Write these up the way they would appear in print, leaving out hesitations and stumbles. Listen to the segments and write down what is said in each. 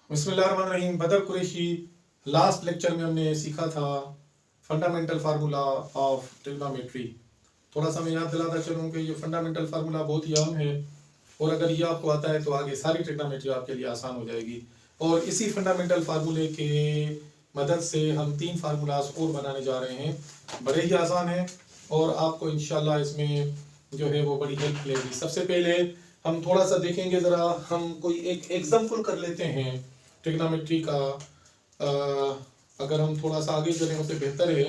बिस्मिल्लाहिर्रहमानिर्रहीम। बदर Qureshi. Last lecture में हमने सीखा था फंडामेंटल फार्मूला ऑफ ट्रिग्नोमेट्री। थोड़ा सा मैं याद दिलाता चलूँ कि ये फंडामेंटल फार्मूला बहुत ही अहम है और अगर ये आपको आता है तो आगे सारी ट्रिग्नोमेट्री आपके लिए आसान हो जाएगी। और इसी फंडामेंटल फार्मूले के मदद से हम 3 फार्मूलाज और बनाने जा रहे हैं। बड़े ही आसान हैं और आपको इंशाल्लाह इसमें जो है वो बड़ी हेल्प मिलेगी। सबसे पहले हम थोड़ा सा देखेंगे, ज़रा हम कोई एक एग्जाम्पल कर लेते हैं ट्रिग्नोमेट्री का। अगर हम थोड़ा सा आगे चलें उससे बेहतर है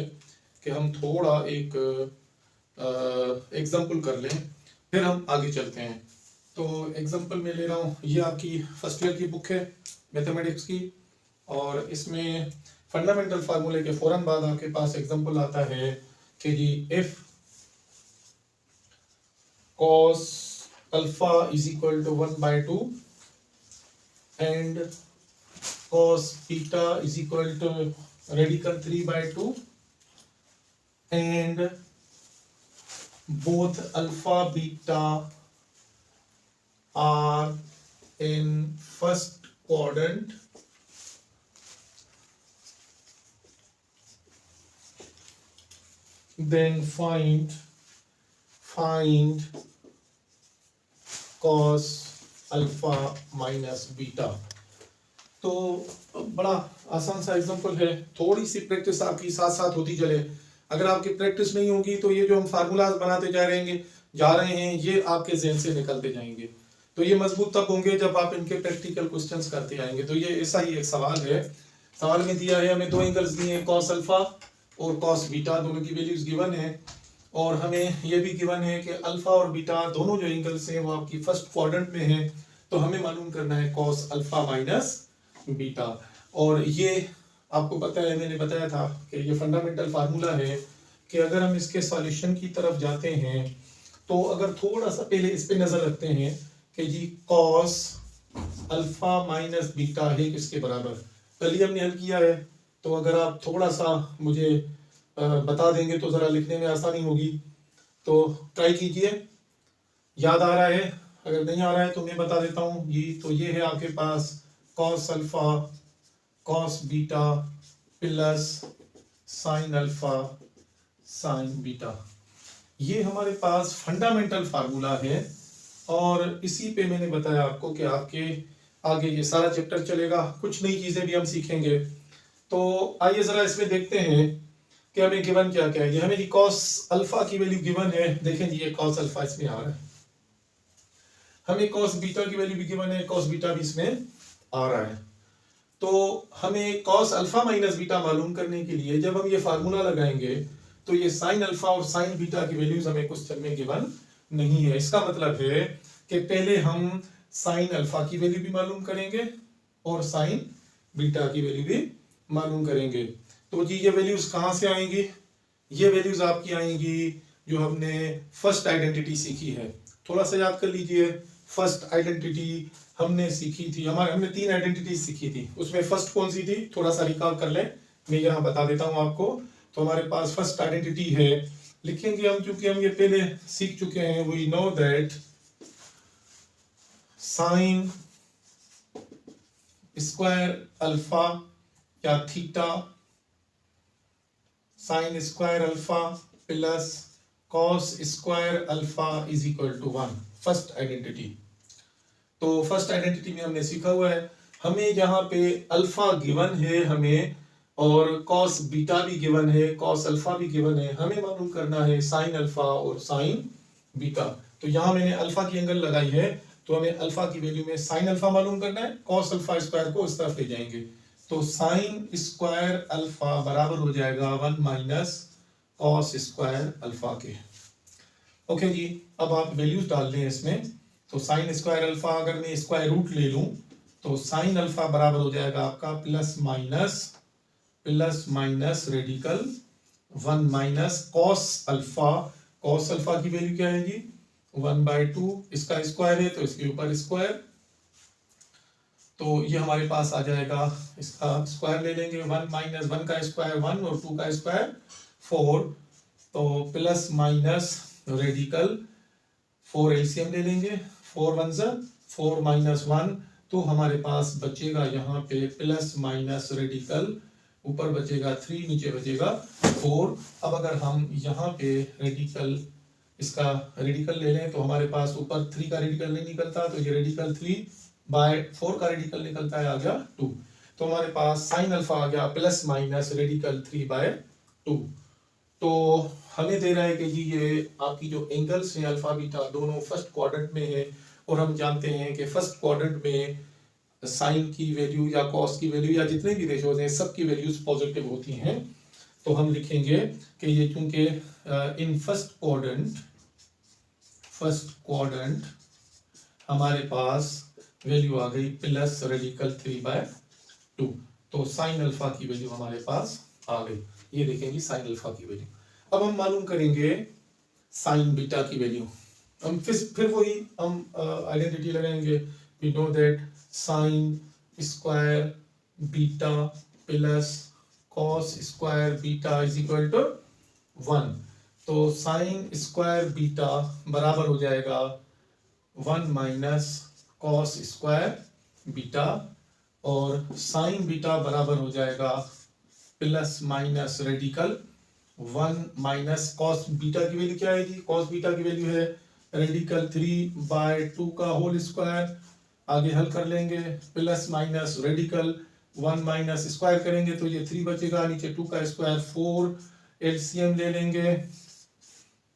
कि हम थोड़ा एक एग्जाम्पल कर लें, फिर हम आगे चलते हैं। तो एग्जाम्पल मैं ले रहा हूँ, ये आपकी फर्स्ट ईयर की बुक है मैथमेटिक्स की, और इसमें फंडामेंटल फार्मूले के फौरन बाद आपके पास एग्जाम्पल आता है कि जी if cos alpha is equal to 1/2 and cos beta is equal to radical 3/2 and both alpha beta are in first quadrant, then find cos alpha minus beta. तो बड़ा आसान सा एग्जांपल है, थोड़ी सी प्रैक्टिस आपकी साथ साथ होती चले। अगर आपकी प्रैक्टिस नहीं होगी तो ये जो हम फार्मूलाज बनाते जा रहे हैं ये आपके ज़हन से निकलते जाएंगे। तो ये मजबूत तब होंगे जब आप इनके प्रैक्टिकल क्वेश्चंस करते आएंगे। तो ये ऐसा ही एक सवाल है, सवाल में दिया है हमें 2 एंगल्स दिए हैं, कॉस अल्फा और कॉस बीटा, दोनों की वैल्यूज गिवन है और हमें यह भी गिवन है कि अल्फा और बीटा दोनों जो एंगल्स हैं वो आपकी फर्स्ट क्वाड्रेंट में है। तो हमें मालूम करना है कॉस अल्फा माइनस बीटा। और ये आपको पता है, मैंने बताया था कि ये फंडामेंटल फार्मूला है कि अगर हम इसके सॉल्यूशन की तरफ जाते हैं तो अगर थोड़ा सा पहले इस पे नजर रखते हैं कि जी कॉस अल्फा माइनस बीटा है किसके बराबर, कल ही हमने हल किया है। तो अगर आप थोड़ा सा मुझे बता देंगे तो जरा लिखने में आसानी होगी। तो ट्राई कीजिए, याद आ रहा है, अगर नहीं आ रहा है तो मैं बता देता हूँ। ये है आपके पास cos alpha cos beta plus sine alpha sine beta. ये हमारे पास फंडामेंटल फार्मूला है और इसी पे मैंने बताया आपको कि आपके आगे ये सारा चैप्टर चलेगा, कुछ नई चीजें भी हम सीखेंगे। तो आइए जरा इसमें देखते हैं कि हमें गिवन क्या क्या है। ये हमें जी कॉस अल्फा की वैल्यू गिवन है, देखें जी ये कॉस अल्फा इसमें आ रहा है। हमें कॉस बीटा की वैल्यू भी गिवन है, कॉस बीटा भी इसमें आ रहा है। तो हमें कॉस अल्फा माइनस बीटा मालूम करने के लिए जब हम ये फार्मूला लगाएंगे तो ये साइन अल्फा और साइन बीटा की वैल्यूज हमें क्वेश्चन में गिवन नहीं है। इसका मतलब है कि पहले हम साइन अल्फा की वैल्यू भी मालूम करेंगे और साइन बीटा की वैल्यू भी मालूम करेंगे। तो जी ये वैल्यूज कहाँ से आएंगी? ये वैल्यूज आपकी आएंगी जो हमने फर्स्ट आइडेंटिटी सीखी है। थोड़ा सा याद कर लीजिए, फर्स्ट आइडेंटिटी हमने सीखी थी, हमने 3 आइडेंटिटी सीखी थी, उसमें फर्स्ट कौन सी थी थोड़ा सा रिकॉल कर ले, मैं यहाँ बता देता हूँ आपको। तो हमारे पास फर्स्ट आइडेंटिटी है, लिखेंगे हम चूंकि हम ये पहले सीख चुके हैं। We know that sine square alpha या theta sine square alpha plus cos square alpha is equal to 1, first identity. तो फर्स्ट आइडेंटिटी में हमने सीखा हुआ है, हमें यहाँ पे अल्फा गिवन है हमें, और कॉस बीटा भी गिवन है, कॉस अल्फा भी गिवन है। हमें मालूम करना है साइन अल्फा और साइन बीटा। तो यहाँ मैंने अल्फा की एंगल लगाई है, तो हमें अल्फा की वैल्यू में साइन अल्फा मालूम करना है, कॉस अल्फा स्क्वायर को इस तरफ ले जाएंगे। तो साइन स्क्वायर अल्फा बराबर हो जाएगा 1 माइनस कॉस स्क्वायर अल्फा के। ओके जी, अब आप वैल्यूज डाल दें इसमें। तो साइन स्क्वायर अल्फा अगर मैं स्क्वायर रूट ले लूं तो साइन अल्फा बराबर हो जाएगा आपका plus minus radical 1 minus cos alpha. Cos alpha की वैल्यू क्या है जी 1/2, इसका स्क्वायर है तो इसके ऊपर स्क्वायर। तो ये हमारे पास आ जाएगा, इसका स्क्वायर ले लेंगे, 1 माइनस 1 का स्क्वायर 1 और 2 का स्क्वायर 4। तो प्लस माइनस रेडिकल 4 एलसीएम ले लेंगे, 4 वन ज़ा 4 माइनस 1, तो हमारे पास बचेगा यहाँ पे प्लस माइनस रेडिकल, ऊपर बचेगा 3, नीचे बचेगा 4। अब अगर हम यहाँ पे रेडिकल, इसका रेडिकल ले लें तो हमारे पास ऊपर 3 का रेडिकल नहीं निकलता, तो ये रेडिकल 3/4 का रेडिकल निकलता है, आ गया 2। तो हमारे पास साइन अल्फा आ गया प्लस माइनस रेडिकल 3/2। तो हमें दे रहा है कि जी ये आपकी जो एंगल्स हैं अल्फा बीटा दोनों फर्स्ट क्वाड्रेंट में है, और हम जानते हैं कि फर्स्ट क्वाड्रेंट में साइन की वैल्यू या कॉस की वैल्यू या जितने भी रेशोज हैं सब की वैल्यूज पॉजिटिव होती हैं। तो हम लिखेंगे कि ये चूंकि इन फर्स्ट क्वाड्रेंट हमारे पास वैल्यू आ गई प्लस रेडिकल 3/2, तो साइन अल्फा की वैल्यू हमारे पास आ गई। ये देखेंगे साइन अल्फा की वैल्यू। अब हम मालूम करेंगे साइन बीटा की वैल्यू। हम फिर वही हम आइडेंटिटी लगाएंगे। We know that sine square beta plus cos square beta is equal to 1। तो साइन स्क्वायर बीटा बराबर हो जाएगा 1 माइनस कॉस स्क्वायर बीटा, और साइन बीटा बराबर हो जाएगा plus minus radical 1 minus cos beta की वैल्यू क्या है जी? कॉस बीटा की वैल्यू है रेडिकल 3/2 का होल स्क्वायर। आगे हल कर लेंगे, plus minus radical 1 minus square करेंगे तो ये 3 बचेगा, नीचे 2 का स्क्वायर 4, एलसीएम ले लेंगे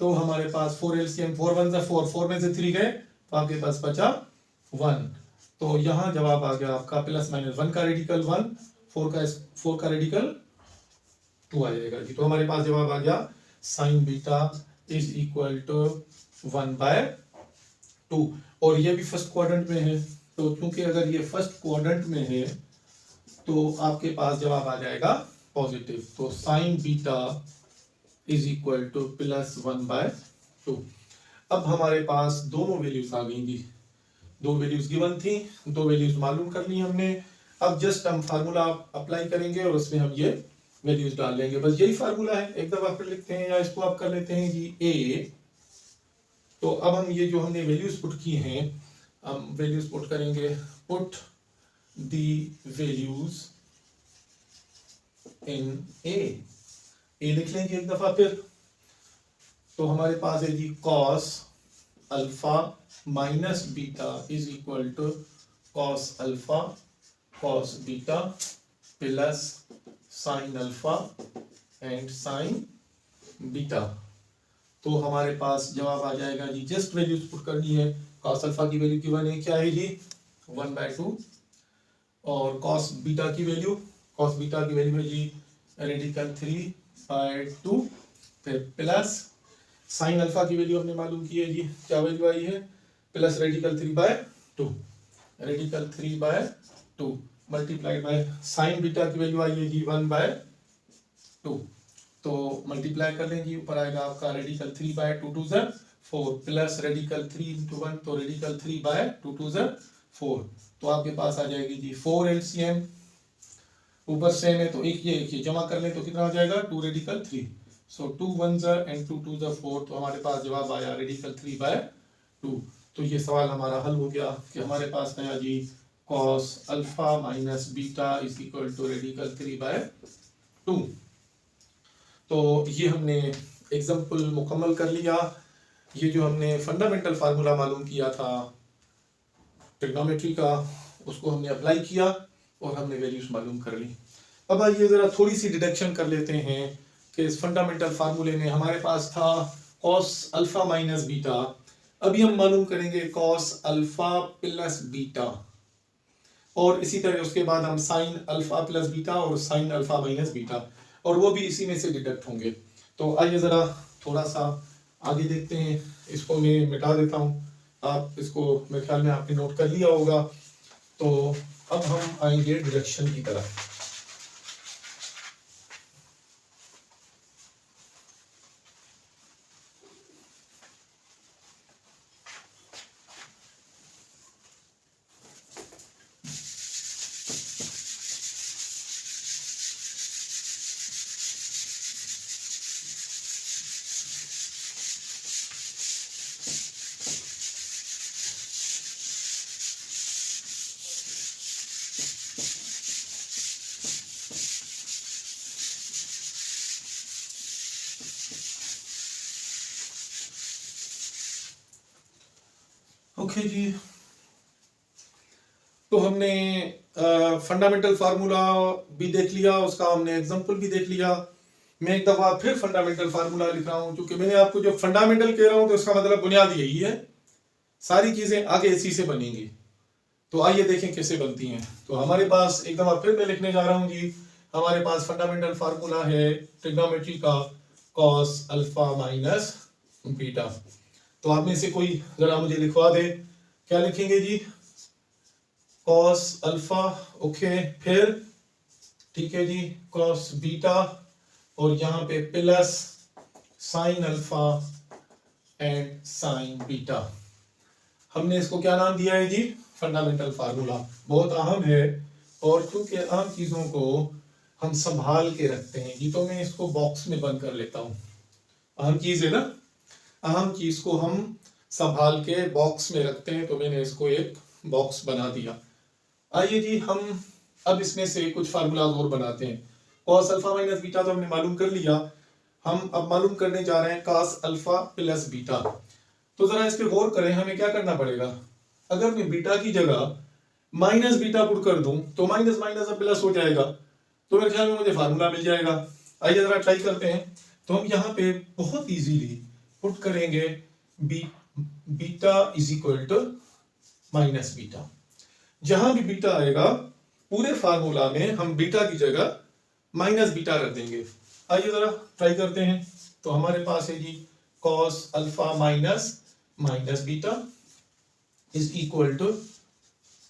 तो हमारे पास 4 एलसीएम 4 वन ज़ा 4, 4 में से 3 गए तो आपके पास बचा 1। तो यहाँ जवाब आ गया आपका प्लस माइनस 1 का रेडिकल 1, 4 का रेडिकल 2 आ जाएगा जी। तो हमारे पास जवाब आ गया sine beta is equal to 1/2, और ये भी फर्स्ट क्वाड्रेंट में है। तो क्योंकि अगर ये फर्स्ट क्वाड्रेंट में है तो आपके पास जवाब आ जाएगा पॉजिटिव। तो sign beta is equal two plus 1/2। अब हमारे पास दोनों वैल्यूज आ गई जी, दो वैल्यूज गिवन थी, दो वैल्यूज मालूम कर ली हमने। अब जस्ट हम फार्मूला अप्लाई करेंगे और उसमें हम ये वैल्यूज डाल लेंगे, बस यही फार्मूला है। एक दफा फिर लिखते हैं, या इसको आप कर लेते हैं जी ए। तो अब हम ये जो हमने वैल्यूज पुट की हैं, हम वैल्यूज पुट करेंगे, पुट दी वैल्यूज इन ए लिख लेंगे एक दफा फिर। तो हमारे पास है जी cos alpha minus beta is equal to cos alpha cos beta plus sine alpha and sine beta. तो हमारे पास जवाब आ जाएगा जी, जस्ट वैल्यूज पुट करनी है। कॉस अल्फा की वैल्यू गिवन है, क्या है जी 1/2, और कॉस बीटा की वैल्यू है जी रेडिकल 3/2, फिर प्लस साइन अल्फा की वैल्यू हमने मालूम की है जी, क्या वैल्यू आई है plus radical 3/2 multiplied by sine beta की वैल्यू आई है जी 1/2। तो मल्टीप्लाई कर लेंगे, ऊपर आएगा आपका रेडिकल 3/2 2 ज़ा 4 प्लस रेडिकल 3 into 1, तो रेडिकल 3/2 2 ज़ा 4। तो आपके पास आ जाएगी जी 4 एलसीएम, ऊपर सेम है तो एक ये जमा कर लें तो कितना हो जाएगा 2 रेडिकल 3। सो 2 1 ज़ा एंड 2 2 ज़ा 4, तो हमारे पास जवाब आया रेडिकल 3/2। तो ये सवाल हमारा हल हो गया कि हमारे पास आया जी cos alpha minus beta is equal to radical 3/2। तो ये हमने एग्जाम्पल मुकम्मल कर लिया। ये जो हमने फंडामेंटल फार्मूला मालूम किया था ट्रिग्नोमेट्री का, उसको हमने अप्लाई किया और हमने वैल्यूज मालूम कर ली। अब आइए जरा थोड़ी सी डिडक्शन कर लेते हैं कि इस फंडामेंटल फार्मूले में हमारे पास था कॉस अल्फा माइनस बीटा, अभी हम मालूम करेंगे कॉस अल्फा प्लस बीटा, और इसी तरह उसके बाद हम साइन अल्फा प्लस बीटा और साइन अल्फा माइनस बीटा, और वो भी इसी में से डिडक्ट होंगे। तो आइए ज़रा थोड़ा सा आगे देखते हैं। इसको मैं मिटा देता हूँ, आप इसको मेरे ख्याल में आपने नोट कर लिया होगा। तो अब हम आएंगे डिडक्शन की तरफ। ओके जी, तो हमने फंडामेंटल फार्मूला भी देख लिया, उसका हमने एग्जांपल भी देख लिया। मैं एक दफा फिर फंडामेंटल फार्मूला लिख रहा हूं, क्योंकि मैंने आपको जो फंडामेंटल कह रहा हूं तो इसका मतलब बुनियाद यही है, सारी चीजें आगे इसी से बनेंगी। तो आइए देखें कैसे बनती हैं। तो हमारे पास एक दफा फिर मैं लिखने जा रहा हूं जी, हमारे पास फंडामेंटल फार्मूला है ट्रिग्नोमेट्री का कॉस अल्फा माइनस बीटा। तो आप में से कोई जरा मुझे लिखवा दे, क्या लिखेंगे जी? कॉस अल्फा, ओके, फिर ठीक है जी कॉस बीटा, और यहाँ पे plus sine alpha and sine beta. हमने इसको क्या नाम दिया है जी? Fundamental formula. बहुत अहम है, और क्योंकि अहम चीजों को हम संभाल के रखते हैं जी, तो मैं इसको बॉक्स में बंद कर लेता हूं। अहम चीज है ना, अहम चीज को हम संभाल के बॉक्स में रखते हैं, तो मैंने इसको एक बॉक्स बना दिया। आइए जी, हम अब इसमें से कुछ फार्मूलाज और बनाते हैं। कॉस अल्फा माइनस बीटा तो हमने मालूम कर लिया, हम अब मालूम करने जा रहे हैं कॉस अल्फा प्लस बीटा। तो जरा इस पे गौर करें, हमें क्या करना पड़ेगा। अगर मैं बीटा की जगह माइनस बीटा पुट कर दूं तो माइनस माइनस अब प्लस हो जाएगा, तो मेरे ख्याल में मुझे फार्मूला मिल जाएगा। आइए जरा ट्राई करते हैं। तो हम यहाँ पे बहुत इजीली पुट करेंगे beta is equal to minus beta. जहां भी बीटा आएगा पूरे फार्मूला में हम बीटा की जगह माइनस बीटा रख देंगे। आइए जरा ट्राई करते हैं। तो हमारे पास है जी cos alpha minus minus beta is equal to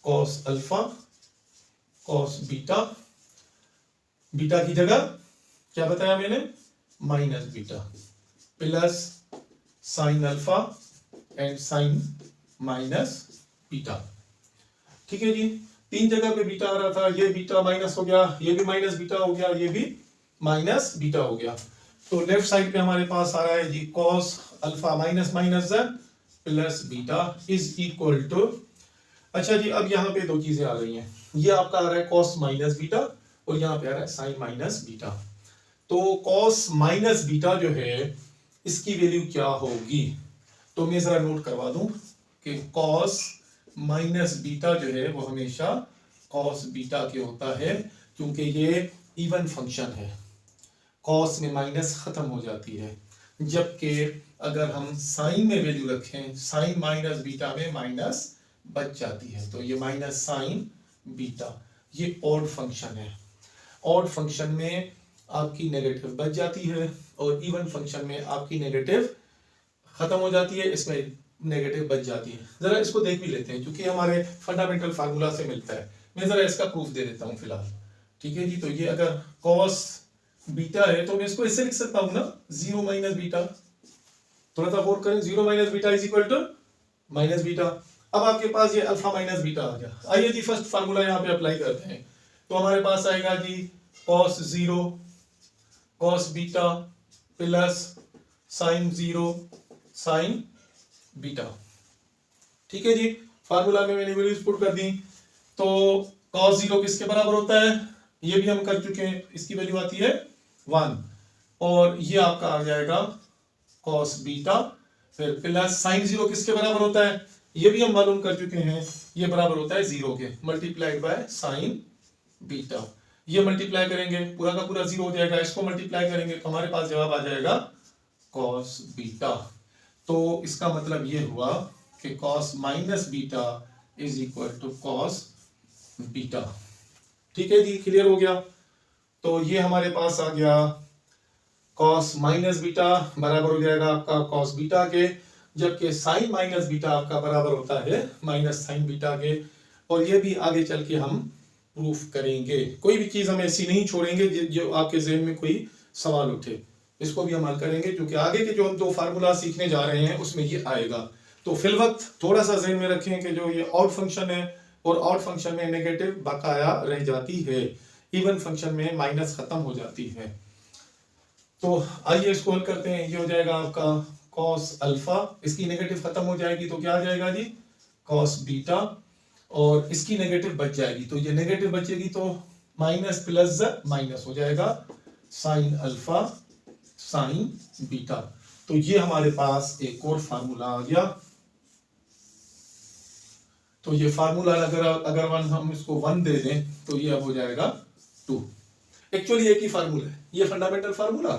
cos alpha cos beta. Beta की जगह क्या बताया मैंने? Minus beta, plus sine alpha and sine minus beta. ठीक है जी, तीन जगह पे बीटा आ रहा था, ये बीटा माइनस हो गया, ये भी माइनस बीटा हो गया, ये भी माइनस बीटा हो गया। तो लेफ्ट साइड पे हमारे पास आ रहा है जी cos alpha minus minus plus beta is equal to, अच्छा जी अब यहाँ पे दो चीजें आ रही हैं, ये आपका आ रहा है कॉस माइनस बीटा और यहाँ पे आ रहा है साइन माइनस बीटा। तो कॉस माइनस बीटा जो है इसकी वैल्यू क्या होगी, तो मैं जरा नोट करवा दूं कि कॉस माइनस बीटा जो है वो हमेशा कॉस बीटा के होता है, क्योंकि ये इवन फंक्शन है, कॉस में माइनस खत्म हो जाती है। जबकि अगर हम साइन में वैल्यू रखें, साइन माइनस बीटा में माइनस बच जाती है, तो ये माइनस साइन बीटा, ये ऑड फंक्शन है। ऑड फंक्शन में आपकी नेगेटिव बच जाती है और इवन फंक्शन में आपकी नेगेटिव खत्म हो जाती है, इसमें नेगेटिव बच जाती है। जरा इसको देख भी लेते हैं, क्योंकि हमारे फंडामेंटल फार्मूला से मिलता है। मैं जरा इसका प्रूफ दे देता हूं फिलहाल। ठीक है जी, तो ये अगर कॉस बीटा है तो मैं इसको इससे लिख सकता हूं ना, जीरो माइनस बीटा। थोड़ा सा गौर करें, zero minus beta is equal to minus beta. अब आपके पास ये अल्फा माइनस बीटा आ गया। आइए जी फर्स्ट फार्मूला यहाँ पे अप्लाई करते हैं। तो हमारे पास आएगा जी cos zero cos beta plus sine zero sine beta. ठीक है जी, फार्मूला में मैंने वैल्यूज पुट कर दी। तो cos जीरो किसके बराबर होता है, ये भी हम कर चुके हैं, इसकी वैल्यू आती है 1, और ये आपका आ जाएगा cos बीटा, फिर प्लस साइन जीरो किसके बराबर होता है, ये भी हम मालूम कर चुके हैं, ये बराबर होता है जीरो के, मल्टीप्लाइड बाय साइन बीटा। ये मल्टीप्लाई करेंगे पूरा का पूरा जीरो हो जाएगा, इसको मल्टीप्लाई करेंगे तो हमारे पास जवाब आ जाएगा cos बीटा। तो इसका मतलब ये हुआ कि cos minus beta is equal to cos beta. ठीक है जी, क्लियर हो गया। तो ये हमारे पास आ गया cos माइनस बीटा बराबर हो जाएगा आपका cos बीटा के, जबकि sin माइनस बीटा आपका बराबर होता है माइनस साइन बीटा के। और ये भी आगे चल के हम प्रूफ करेंगे, कोई भी चीज हम ऐसी नहीं छोड़ेंगे जो आपके जहन में कोई सवाल उठे, इसको भी हम हल करेंगे, क्योंकि आगे के जो हम दो फार्मूला सीखने जा रहे हैं उसमें ये आएगा। तो फिल वक्त थोड़ा सा जहन में रखें कि जो ये ऑड फंक्शन है और ऑड फंक्शन में नेगेटिव बकाया रह जाती है, इवन फंक्शन में माइनस खत्म हो जाती है। तो आइए इसको हल करते हैं। ये हो जाएगा आपका कॉस अल्फा, इसकी नेगेटिव खत्म हो जाएगी तो क्या आ जाएगा जी कॉस बीटा, और इसकी नेगेटिव बच जाएगी, तो ये नेगेटिव बचेगी तो माइनस प्लस माइनस हो जाएगा साइन अल्फा साइन बीटा। तो ये हमारे पास एक और फार्मूला आ गया। तो ये फार्मूला अगर हम इसको 1 दे दें तो ये अब हो जाएगा 2। एक्चुअली एक ही फार्मूला है, ये फंडामेंटल फार्मूला।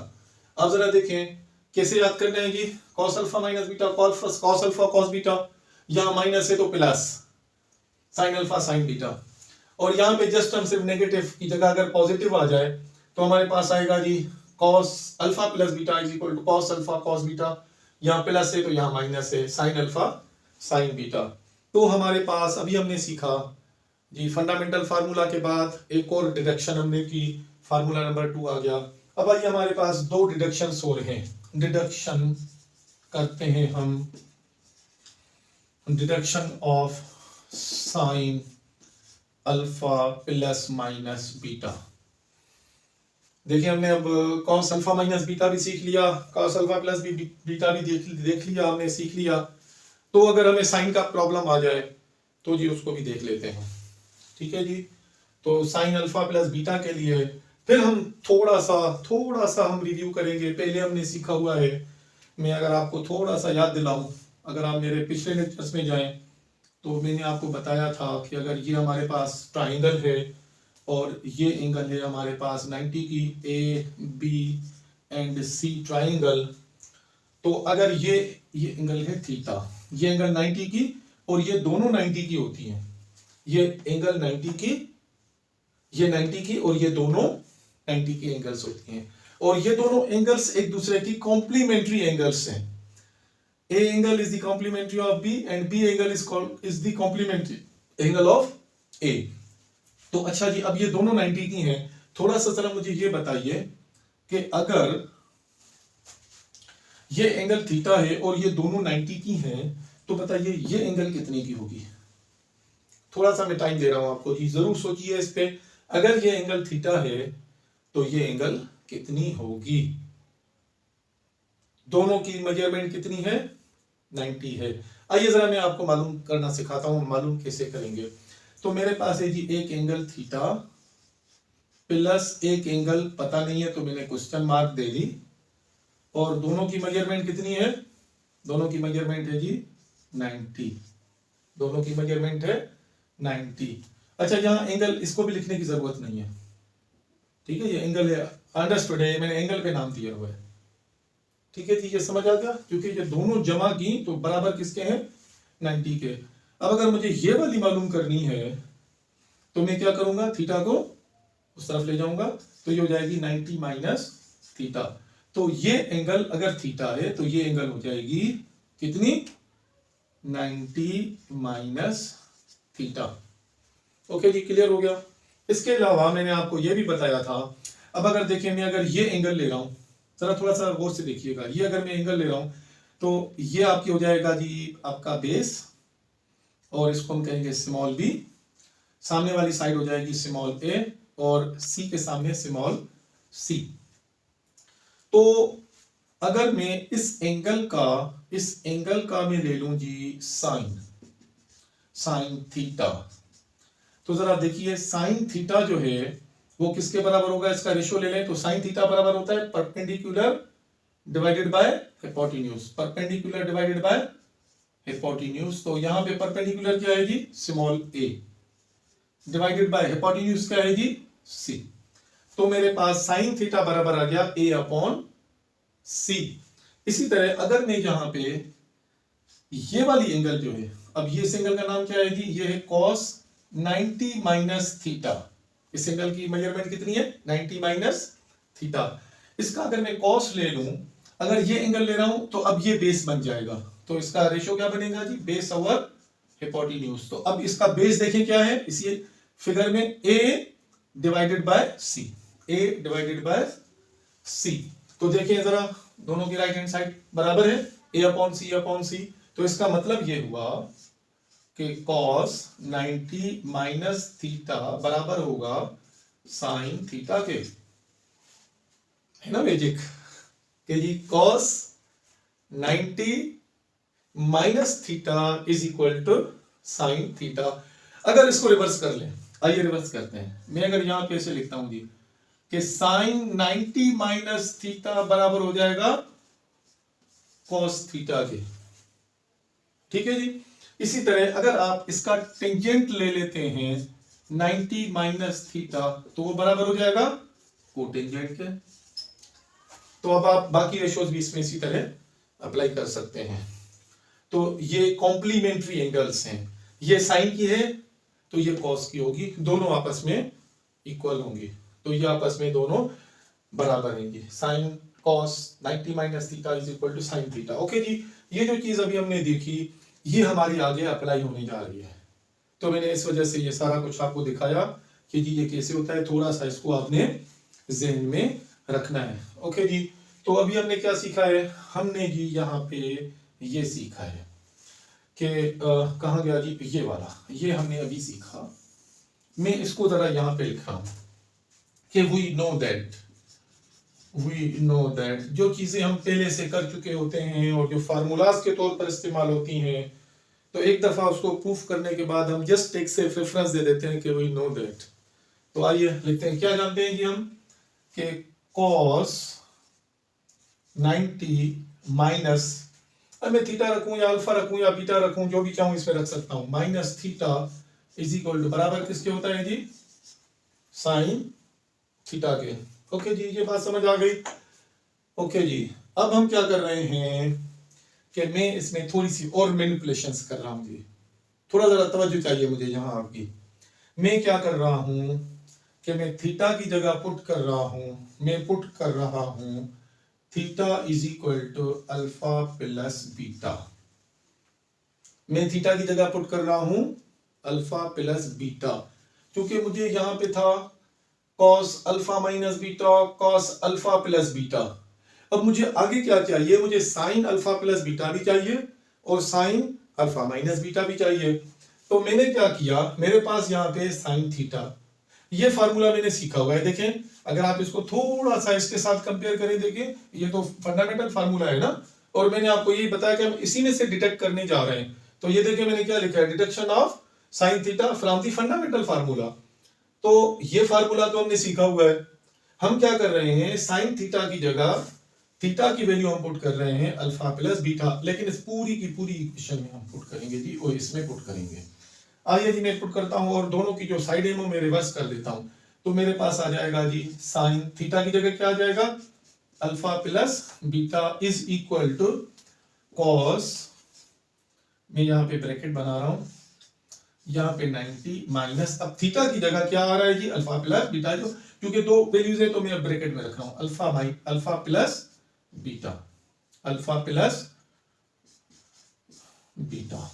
आप जरा देखें कैसे याद करना है जी, cos alpha minus beta, cos alpha cos beta, यहाँ माइनस है तो plus sin alpha sin beta, और यहाँ पे जस्ट हम सिर्फ नेगेटिव की जगह अगर पॉजिटिव आ जाए तो हमारे पास आएगा जी cos alpha plus beta is equal to cos alpha cos beta, यहाँ प्लस है तो यहाँ माइनस है sin अल्फा sin बीटा। तो हमारे पास अभी हमने सीखा जी फंडामेंटल फार्मूला के बाद एक और डिडक्शन हमने की, फार्मूला नंबर 2 आ गया। अब आइए हमारे पास 2 डिडक्शन हो रहे हैं, डिडक्शन करते हैं हम, deduction of sine alpha plus minus beta. देखिए हमने अब cos अल्फा माइनस बीटा भी सीख लिया, cos अल्फा प्लस बीटा भी देख लिया, हमने सीख लिया। तो अगर हमें साइन का प्रॉब्लम आ जाए तो जी उसको भी देख लेते हैं, ठीक है जी। तो साइन अल्फा प्लस बीटा के लिए फिर हम थोड़ा सा हम रिव्यू करेंगे, पहले हमने सीखा हुआ है। मैं अगर आपको थोड़ा सा याद दिलाऊं, अगर आप मेरे पिछले लेक्चर्स में जाएं तो मैंने आपको बताया था कि अगर ये हमारे पास ट्राइंगल है और ये एंगल है हमारे पास 90 की, A B and C triangle, तो अगर ये एंगल है थीटा, ये एंगल 90 की और ये दोनों 90 की होती हैं, ये एंगल 90 की, ये 90 की और ये दोनों 90 की एंगल्स होती हैं, और ये दोनों एंगल्स एक दूसरे की कॉम्प्लीमेंट्री एंगल्स हैं। A angle is the complementary of B and B angle is the complementary angle of A। तो अच्छा जी, अब ये दोनों 90 की हैं, थोड़ा सा जरा मुझे ये बताइए कि अगर ये एंगल थीटा है और ये दोनों 90 की हैं तो बताइए ये एंगल कितने की होगी। थोड़ा सा मैं टाइम दे रहा हूं आपको जी, जरूर सोचिए इस पे। अगर ये एंगल थीटा है तो ये एंगल कितनी होगी, दोनों की मेजरमेंट कितनी है, 90 है। आइए जरा मैं आपको मालूम करना सिखाता हूं, मालूम कैसे करेंगे। तो मेरे पास है जी एक एंगल थीटा प्लस एक एंगल पता नहीं है तो मैंने क्वेश्चन मार्क दे दी, और दोनों की मेजरमेंट कितनी है, दोनों की मेजरमेंट है जी 90, दोनों की मेजरमेंट है 90। अच्छा यहाँ एंगल, इसको भी लिखने की जरूरत नहीं है, ठीक है, ये एंगल है, अंडरस्टूड है, मैंने एंगल पे नाम दिया हुआ है, ठीक है जी, ये समझ आ गया, क्योंकि ये दोनों जमा की तो बराबर किसके हैं, 90 के। अब अगर मुझे ये वाली मालूम करनी है तो मैं क्या करूंगा, थीटा को उस तरफ ले जाऊंगा तो ये हो जाएगी 90 माइनस थीटा। तो ये एंगल अगर थीटा है तो ये एंगल हो जाएगी कितनी, 90 माइनस थीटा। ओके जी, क्लियर हो गया। इसके अलावा मैंने आपको ये भी बताया था, अब अगर देखें मैं अगर ये एंगल ले रहा हूं, जरा थोड़ा सा गौर से देखिएगा, ये अगर मैं एंगल ले रहा हूं तो ये आपकी हो जाएगा जी आपका बेस, और इसको हम कहेंगे स्मॉल बी, सामने वाली साइड हो जाएगी स्मॉल ए, और सी के सामने स्मॉल सी। तो अगर मैं इस एंगल का मैं ले लूं जी साइन थीटा, तो जरा देखिए साइन थीटा जो है वो किसके बराबर होगा, इसका रेशियो ले लें तो साइन थीटा बराबर होता है perpendicular divided by hypotenuse, perpendicular divided by hypotenuse. तो यहां पे परपेंडिकुलर क्या है जी, small a, divided by hypotenuse क्या है जी, सी। तो मेरे पास साइन थीटा बराबर आ गया ए अपॉन सी। इसी तरह अगर मैं यहां पे ये वाली एंगल जो है, अब ये इस एंगल का नाम क्या है जी, ये है cos 90 माइनस थीटा, इस एंगल की मेजरमेंट कितनी है, 90 माइनस थीटा। इसका अगर मैं cos ले लूं, अगर ये एंगल ले रहा हूं तो अब ये बेस बन जाएगा, तो इसका रेशियो क्या बनेगा जी, बेस ओवर हिपोटेन्यूज। तो अब इसका बेस देखें क्या है, इसी फिगर में a divided by c, a divided by c. तो देखिए जरा दोनों की राइट हैंड साइड बराबर है, a अपॉन सी। तो इसका मतलब ये हुआ कि cos 90 माइनस थीटा बराबर होगा साइन थीटा के, है ना मैजिक, कि जी cos 90 minus theta is equal to sine theta. अगर इसको रिवर्स कर लें, आइए रिवर्स करते हैं। मैं अगर यहां पे ऐसे लिखता हूं जी कि साइन 90 माइनस थीटा बराबर हो जाएगा cos थीटा के, ठीक है जी। इसी तरह अगर आप इसका टेंजेंट ले लेते हैं 90 माइनस थीटा तो वो बराबर हो जाएगा कोटेंजेंट के। तो अब आप बाकी रेशियोज भी इसमें इसी तरह अप्लाई कर सकते हैं। तो ये कॉम्प्लीमेंट्री एंगल्स हैं, ये साइन की है तो ये कॉस की होगी, दोनों आपस में इक्वल होंगी, तो ये आपस में दोनों बराबर रहेंगे। Sine cos 90 minus theta is equal to sine theta. Okay जी, ये जो चीज अभी हमने देखी ये हमारी आगे अप्लाई होने जा रही है। तो मैंने इस वजह से ये सारा कुछ आपको दिखाया कि जी ये कैसे होता है, थोड़ा सा इसको आपने ज़हन में रखना है। ओके जी, तो अभी हमने क्या सीखा है, हमने जी यहाँ पे ये सीखा है कि कहाँ गया जी, ये वाला, ये हमने अभी सीखा। मैं इसको जरा यहाँ पे लिख रहा हूँ कि वी नो दैट जो चीजें हम पहले से कर चुके होते हैं और जो फार्मूलाज के तौर पर इस्तेमाल होती हैं, तो एक दफा उसको प्रूफ करने के बाद हम जस्ट एक से रेफरेंस दे देते हैं कि वी नो दैट। तो आइए लिखते हैं, क्या जानते हैं जी हम कि cos 90 माइनस, अब मैं थीटा रखूं या अल्फा रखूं या बीटा रखूं, जो भी चाहूं इसमें रख सकता हूं, minus theta is equal to बराबर किसके होता है जी, साइन थीटा के। ओके जी, ये बात समझ आ गई। ओके जी, अब हम क्या कर रहे हैं कि मैं इसमें थोड़ी सी और मैनिपुलेशंस कर रहा हूं जी, थोड़ा जरा तवज्जो चाहिए मुझे यहाँ आपकी। मैं क्या कर रहा हूं कि मैं थीटा की जगह पुट कर रहा हूं, मैं पुट कर रहा हूं theta is equal to alpha plus beta. मैं थीटा की जगह पुट कर रहा हूं अल्फा प्लस बीटा, क्योंकि मुझे यहां पे था cos alpha minus beta, cos alpha plus beta. अब मुझे आगे क्या चाहिए, मुझे साइन अल्फा प्लस बीटा भी चाहिए और साइन अल्फा माइनस बीटा भी चाहिए। तो मैंने क्या किया, मेरे पास यहाँ पे साइन थीटा, ये फार्मूला मैंने सीखा हुआ है। देखें, अगर आप इसको थोड़ा सा इसके साथ कंपेयर करें, देखें ये तो फंडामेंटल फार्मूला है ना, और मैंने आपको ये बताया कि हम इसी में से डिटेक्ट करने जा रहे हैं। तो ये देखें मैंने क्या लिखा है, detection of sine theta from the fundamental formula. तो ये फार्मूला तो हमने सीखा हुआ है। हम क्या कर रहे हैं, साइन थीटा की जगह थीटा की वैल्यू हम पुट कर रहे हैं अल्फा प्लस बीटा, लेकिन इस पूरी की पूरी इक्वेशन में हम पुट करेंगे जी, और इसमें पुट करेंगे। आइए जी मैं पुट करता हूं और दोनों की जो साइड है वो मैं रिवर्स कर देता हूं। तो मेरे पास आ जाएगा जी साइन थीटा की जगह क्या आ जाएगा, alpha plus beta is equal to cos, मैं यहाँ पे ब्रैकेट बना रहा हूं, यहाँ पे 90 माइनस, अब थीटा की जगह क्या आ रहा है जी, अल्फा प्लस बीटा, जो क्योंकि दो वैल्यूज है तो मैं ब्रैकेट में रख रहा हूं, alpha plus beta, alpha plus beta.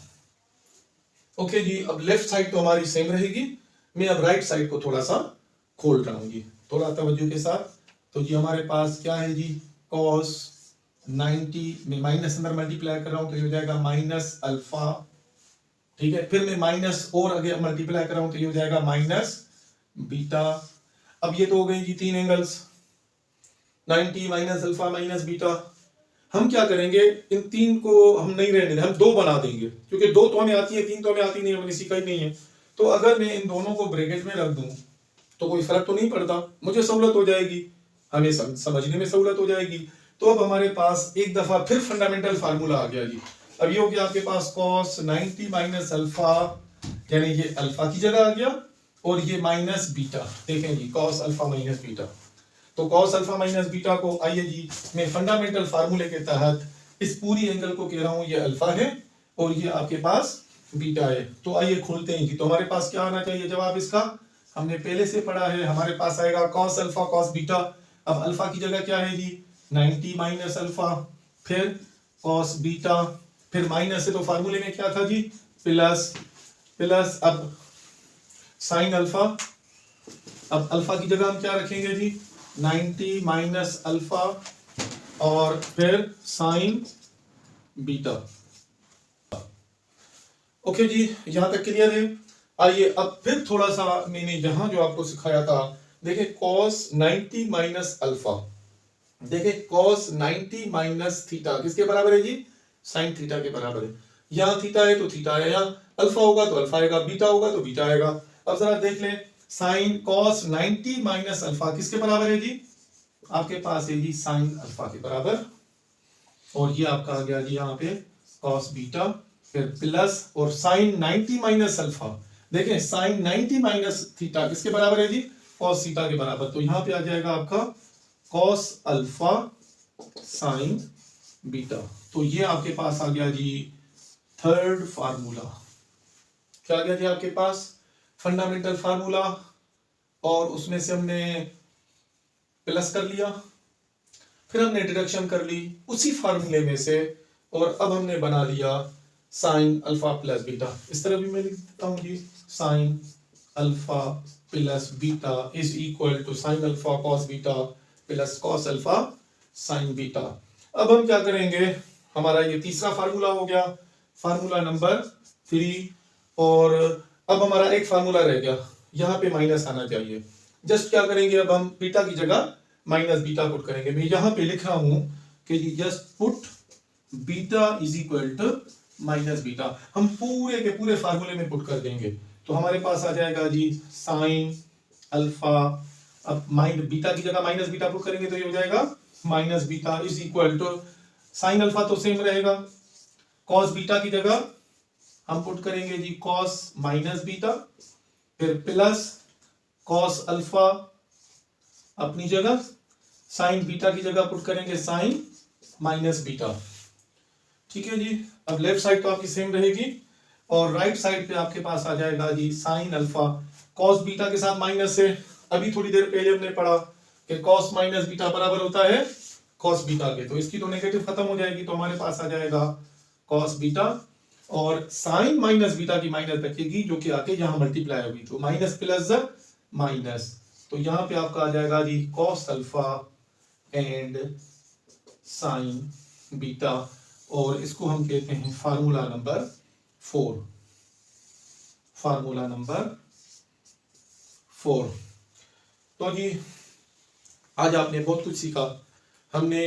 Okay जी, अब लेफ्ट साइड तो हमारी सेम रहेगी, मैं अब राइट साइड को थोड़ा सा खोल रहा हूं जी, थोड़ा तवज्जो के साथ। तो जी हमारे पास क्या है जी, cos 90 में माइनस अंदर मल्टीप्लाई कर रहा हूं तो ये हो जाएगा माइनस अल्फा, ठीक है, फिर मैं माइनस और आगे मल्टीप्लाई कर रहा हूं तो ये हो जाएगा माइनस बीटा। अब ये तो हो गई जी तीन angles, 90 minus alpha minus beta. हम क्या करेंगे, इन तीन को हम नहीं रहने देंगे, हम दो बना देंगे, क्योंकि दो तो हमें आती है, तीन तो हमें आती नहीं है, हमने सीखा ही नहीं है। तो अगर मैं इन दोनों को ब्रैकेट में रख दूं तो कोई फर्क तो नहीं पड़ता, मुझे सहूलत हो जाएगी, हमें समझने में सहूलत हो जाएगी। तो अब हमारे पास एक दफा फिर फंडामेंटल फार्मूला आ गया जी। अब ये हो गया आपके पास cos 90 माइनस अल्फा, यानी ये अल्फा की जगह आ गया, और ये माइनस बीटा, देखें जी cos अल्फा माइनस बीटा। तो cos अल्फा माइनस बीटा को आइए जी मैं फंडामेंटल फार्मूले के तहत इस पूरी एंगल को कह रहा हूं ये अल्फा है और ये आपके पास बीटा है। तो आइए खोलते हैं जी, तो हमारे पास क्या आना चाहिए जवाब इसका, हमने पहले से पढ़ा है, हमारे पास आएगा cos अल्फा cos बीटा। अब अल्फा की जगह क्या है जी, 90 माइनस अल्फा, फिर cos बीटा, फिर माइनस है तो फार्मूले में क्या था जी, प्लस प्लस, अब साइन अल्फा, अब अल्फा की जगह हम क्या रखेंगे जी, 90 माइनस अल्फा और फिर साइन बीटा। ओके जी, यहां तक क्लियर है। आइए अब फिर थोड़ा सा मैंने यहां जो आपको सिखाया था, देखिए cos 90 माइनस अल्फा, देखिए cos 90 माइनस थीटा किसके बराबर है जी, साइन थीटा के बराबर है। यहाँ थीटा है तो थीटा है, यहाँ अल्फा होगा तो अल्फा आएगा, बीटा होगा तो बीटा आएगा। अब जरा देख लें, साइन cos 90 माइनस अल्फा किसके बराबर है जी, आपके पास है जी साइन अल्फा के बराबर, और ये आपका आ गया जी यहाँ पे cos बीटा फिर प्लस और साइन 90 माइनस अल्फा। देखें साइन 90 माइनस थीटा किसके बराबर है जी, कॉस थीटा के बराबर। तो यहां पे आ जाएगा आपका कॉस अल्फा साइन बीटा। तो ये आपके पास आ गया जी थर्ड फार्मूला। क्या आ गया जी आपके पास, फंडामेंटल फार्मूला, और उसमें से हमने प्लस कर लिया, फिर हमने डिडक्शन कर ली उसी फार्मूले में से, और अब हमने बना लिया साइन अल्फा प्लस बीटा। इस तरह भी मैं लिख देता हूं जी, sine alpha plus beta is equal to sine alpha cos beta plus cos alpha sine beta. अब हम क्या करेंगे, हमारा ये तीसरा फार्मूला हो गया, फार्मूला नंबर 3, और अब हमारा एक फार्मूला रह गया, यहाँ पे माइनस आना चाहिए। जस्ट क्या करेंगे, अब हम बीटा की जगह माइनस बीटा पुट करेंगे। मैं यहाँ पे लिख रहा हूं कि just put beta is equal to minus beta. हम पूरे के पूरे फार्मूले में पुट कर देंगे, तो हमारे पास आ जाएगा जी साइन अल्फा, अब बीटा की जगह माइनस बीटा पुट करेंगे तो ये हो जाएगा minus beta is equal to sine alpha तो सेम रहेगा, कॉस बीटा की जगह हम पुट करेंगे जी कॉस माइनस बीटा, फिर प्लस कॉस अल्फा अपनी जगह, साइन बीटा की जगह पुट करेंगे साइन माइनस बीटा। ठीक है जी, अब लेफ्ट साइड तो आपकी सेम रहेगी, और राइट साइड पे आपके पास आ जाएगा जी साइन अल्फा कॉस बीटा के साथ माइनस है। अभी थोड़ी देर पहले हमने पढ़ा कि कॉस माइनस बीटा बराबर होता है कॉस बीटा के, तो इसकी तो नेगेटिव खत्म हो जाएगी, तो हमारे पास आ जाएगा कॉस बीटा, और साइन माइनस बीटा की माइनस बचेगी जो कि आके यहाँ मल्टीप्लाई होगी, तो माइनस प्लस माइनस, तो यहाँ पे आपका आ जाएगा जी cos alpha and sine beta, और इसको हम कहते हैं फार्मूला नंबर 4, फार्मूला नंबर 4। तो जी आज आपने बहुत कुछ सीखा। हमने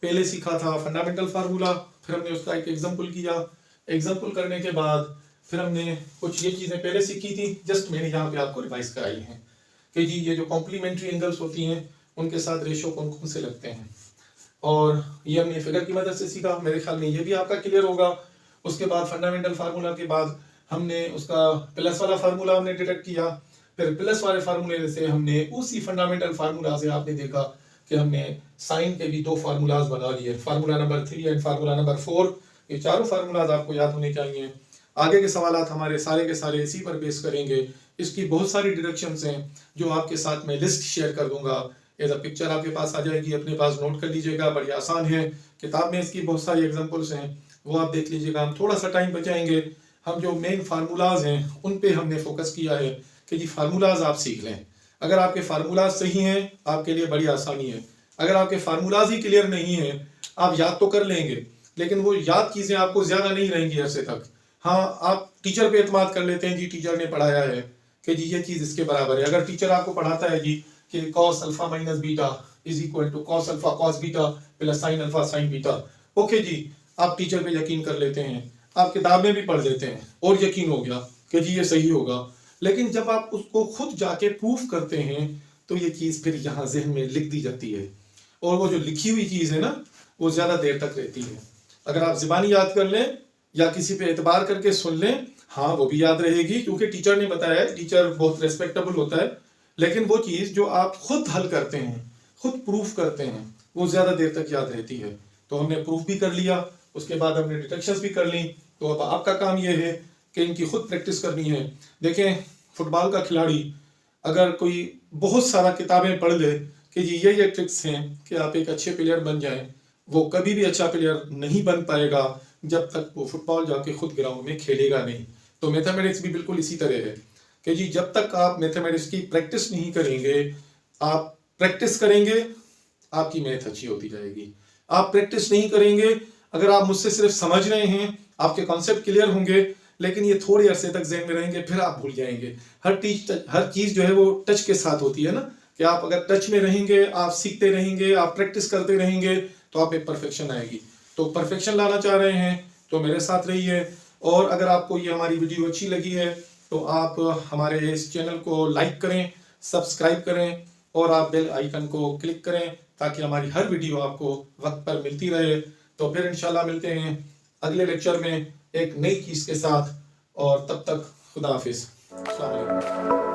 पहले सीखा था फंडामेंटल फार्मूला, फिर हमने उसका एक एग्जांपल किया, एग्जांपल करने के बाद फिर हमने कुछ ये चीजें पहले सीखी थी, जस्ट मैंने यहाँ पे आपको रिवाइज कराई हैं कि जी ये जो कॉम्प्लीमेंट्री एंगल्स होती हैं उनके साथ रेशियो कौन कौन से लगते हैं, और ये हमने फिगर की मदद से सीखा। मेरे ख्याल में ये भी आपका क्लियर होगा। उसके बाद फंडामेंटल फार्मूला के बाद हमने उसका प्लस वाला फार्मूला हमने डिटेक्ट किया, फिर प्लस वाले फार्मूले से हमने उसी फंडामेंटल फार्मूला से आपने देखा कि हमने साइन के भी 2 फार्मूलाज बना लिए, formula number 3 and formula number 4। ये चारों फार्मूलाज आपको याद होने चाहिए। आगे के सवालात हमारे सारे के सारे इसी पर बेस करेंगे। इसकी बहुत सारी डिडक्शंस हैं जो आपके साथ मैं लिस्ट शेयर कर दूंगा, एज अ पिक्चर आपके पास आ जाएगी, अपने पास नोट कर लीजिएगा, बड़ी आसान है। किताब में इसकी बहुत सारी एग्जांपल्स हैं, वो आप देख लीजिएगा। हम थोड़ा सा टाइम बचाएंगे, हम जो मेन फार्मूलाज हैं उन पे हमने फोकस किया है कि जी फार्मूलाज आप सीख लें। अगर आपके फार्मूलाज सही हैं आपके लिए बड़ी आसानी है। अगर आपके फार्मूलाज ही क्लियर नहीं है, आप याद तो कर लेंगे लेकिन वो याद चीजें आपको ज्यादा नहीं रहेंगी अरसे तक। हाँ, आप टीचर पे एतमाद कर लेते हैं, जी टीचर ने पढ़ाया है कि जी ये चीज इसके बराबर है। अगर टीचर आपको पढ़ाता है जी कि cos alpha minus beta is equal to cos alpha cos beta plus sine alpha sine beta, okay जी, आप टीचर पे यकीन कर लेते हैं, आप किताब में भी पढ़ लेते हैं और यकीन हो गया कि जी ये सही होगा। लेकिन जब आप उसको खुद जाके प्रूफ करते हैं तो ये चीज फिर यहाँ जहन में लिख दी जाती है, और वो जो लिखी हुई चीज है ना वो ज्यादा देर तक रहती है। अगर आप ज़बानी याद कर लें या किसी पे एतबार करके सुन लें, हाँ वो भी याद रहेगी क्योंकि टीचर ने बताया है, टीचर बहुत रेस्पेक्टेबल होता है। लेकिन वो चीज़ जो आप खुद हल करते हैं, खुद प्रूफ करते हैं, वो ज़्यादा देर तक याद रहती है। तो हमने प्रूफ भी कर लिया, उसके बाद हमने डिटेक्शंस भी कर ली। तो अब आपका काम ये है कि इनकी खुद प्रैक्टिस करनी है। देखें, फुटबॉल का खिलाड़ी अगर कोई बहुत सारा किताबें पढ़ ले कि जी ये ट्रिक्स हैं कि आप एक अच्छे प्लेयर बन जाएं, वो कभी भी अच्छा प्लेयर नहीं बन पाएगा जब तक वो फुटबॉल जाके खुद ग्राउंड में खेलेगा नहीं। तो मैथमेटिक्स भी बिल्कुल इसी तरह है कि जी जब तक आप मैथमेटिक्स की प्रैक्टिस नहीं करेंगे, आप प्रैक्टिस करेंगे आपकी मैथ अच्छी होती जाएगी। आप प्रैक्टिस नहीं करेंगे, अगर आप मुझसे सिर्फ समझ रहे हैं, आपके कॉन्सेप्ट क्लियर होंगे लेकिन ये थोड़े अरसे तक ज़हन में रहेंगे, फिर आप भूल जाएंगे। हर चीज़ जो है वो टच के साथ होती है ना, कि आप अगर टच में रहेंगे, आप सीखते रहेंगे, आप प्रैक्टिस करते रहेंगे तो आप में परफेक्शन आएगी। तो परफेक्शन लाना चाह रहे हैं तो मेरे साथ रहिए। और अगर आपको ये हमारी वीडियो अच्छी लगी है तो आप हमारे इस चैनल को लाइक करें, सब्सक्राइब करें और आप बेल आइकन को क्लिक करें ताकि हमारी हर वीडियो आपको वक्त पर मिलती रहे। तो फिर इंशाल्लाह मिलते हैं अगले लेक्चर में एक नई चीज के साथ, और तब तक खुदा हाफिज। अस्सलाम वालेकुम।